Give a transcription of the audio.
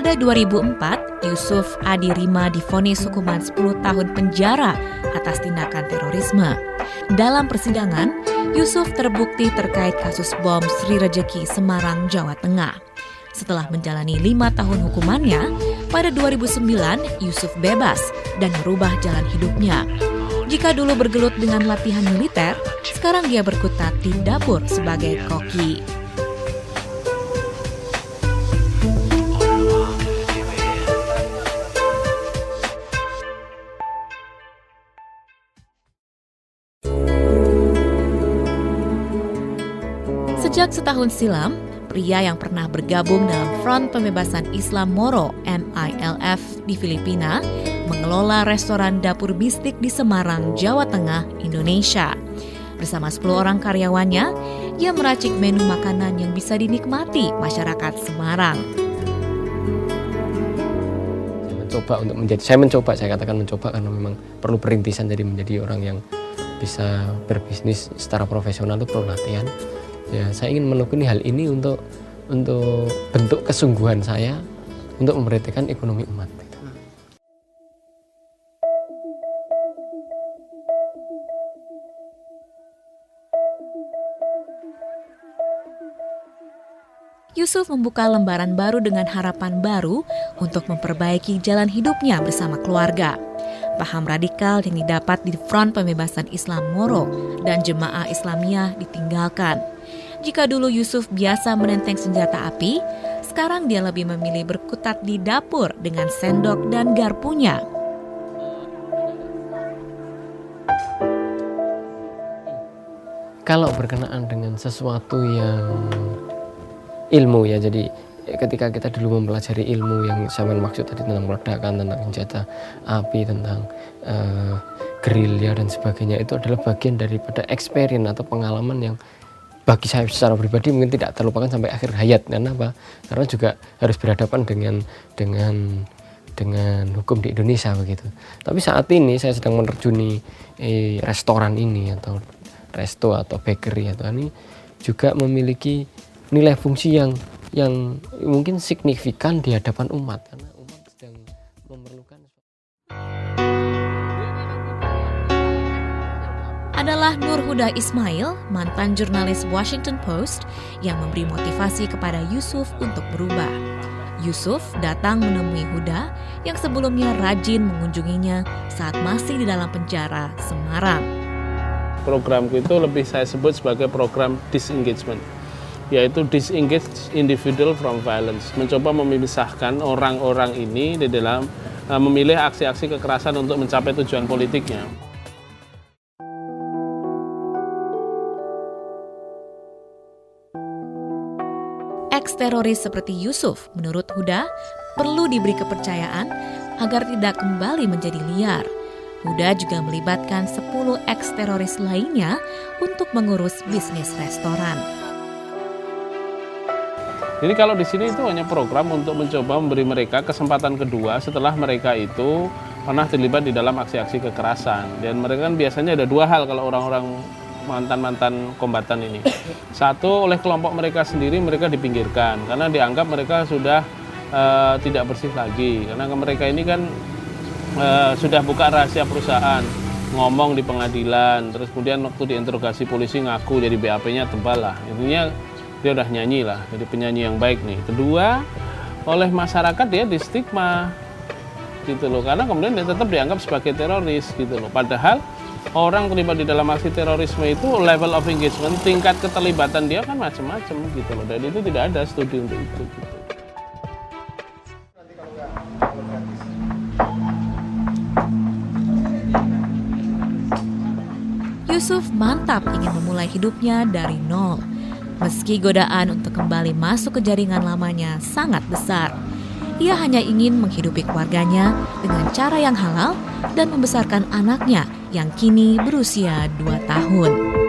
Pada 2004, Yusuf Adi Rima divonis hukuman 10 tahun penjara atas tindakan terorisme. Dalam persidangan, Yusuf terbukti terkait kasus bom Sri Rejeki Semarang, Jawa Tengah. Setelah menjalani 5 tahun hukumannya, pada 2009 Yusuf bebas dan merubah jalan hidupnya. Jika dulu bergelut dengan latihan militer, sekarang dia berkutat di dapur sebagai koki. Sejak setahun silam, pria yang pernah bergabung dalam Front Pembebasan Islam Moro (MILF) di Filipina mengelola restoran dapur bistik di Semarang, Jawa Tengah, Indonesia. Bersama 10 orang karyawannya, ia meracik menu makanan yang bisa dinikmati masyarakat Semarang. Saya katakan mencoba karena memang perlu perintisan jadi menjadi orang yang bisa berbisnis secara profesional itu perlu latihan. Ya, saya ingin menekuni hal ini untuk bentuk kesungguhan saya untuk memperhatikan ekonomi umat. Yusuf membuka lembaran baru dengan harapan baru untuk memperbaiki jalan hidupnya bersama keluarga. Paham radikal yang didapat di Front Pembebasan Islam Moro dan Jemaah Islamiyah ditinggalkan. Jika dulu Yusuf biasa menenteng senjata api, sekarang dia lebih memilih berkutat di dapur dengan sendok dan garpunya. Kalau berkenaan dengan sesuatu yang ilmu ya, jadi ketika kita dulu mempelajari ilmu yang saya maksud tadi tentang peledakan, tentang senjata api, tentang gerilya dan sebagainya, itu adalah bagian daripada experience atau pengalaman yang bagi saya secara pribadi mungkin tidak terlupakan sampai akhir hayat. Karena apa? Karena juga harus berhadapan dengan hukum di Indonesia begitu. Tapi saat ini saya sedang menerjuni restoran ini atau resto atau bakery atau ini juga memiliki nilai fungsi yang mungkin signifikan di hadapan umat, karena umat sedang memerlukan. Adalah Nur Huda Ismail, mantan jurnalis Washington Post yang memberi motivasi kepada Yusuf untuk berubah. Yusuf datang menemui Huda yang sebelumnya rajin mengunjunginya saat masih di dalam penjara Semarang. Programku itu lebih saya sebut sebagai program disengagement, yaitu disengage individual from violence, mencoba memisahkan orang-orang ini di dalam memilih aksi-aksi kekerasan untuk mencapai tujuan politiknya. Ex-teroris seperti Yusuf, menurut Huda, perlu diberi kepercayaan agar tidak kembali menjadi liar. Huda juga melibatkan 10 ex-teroris lainnya untuk mengurus bisnis restoran. Jadi kalau di sini itu hanya program untuk mencoba memberi mereka kesempatan kedua setelah mereka itu pernah terlibat di dalam aksi-aksi kekerasan. Dan mereka kan biasanya ada 2 hal kalau orang-orang mantan-mantan kombatan ini. Satu, oleh kelompok mereka sendiri mereka dipinggirkan karena dianggap mereka sudah tidak bersih lagi. Karena mereka ini kan sudah buka rahasia perusahaan, ngomong di pengadilan, terus kemudian waktu diinterogasi polisi ngaku, jadi BAP-nya tebal lah. Intinya dia udah nyanyi lah, jadi penyanyi yang baik nih. Kedua, oleh masyarakat dia distigma gitu loh, karena kemudian dia tetap dianggap sebagai teroris gitu loh. Padahal orang terlibat di dalam aksi terorisme itu level of engagement, tingkat keterlibatan dia kan macam-macam gitu loh, dan itu tidak ada studi untuk itu gitu. Yusuf mantap ingin memulai hidupnya dari nol. Meski godaan untuk kembali masuk ke jaringan lamanya sangat besar, ia hanya ingin menghidupi keluarganya dengan cara yang halal dan membesarkan anaknya yang kini berusia 2 tahun.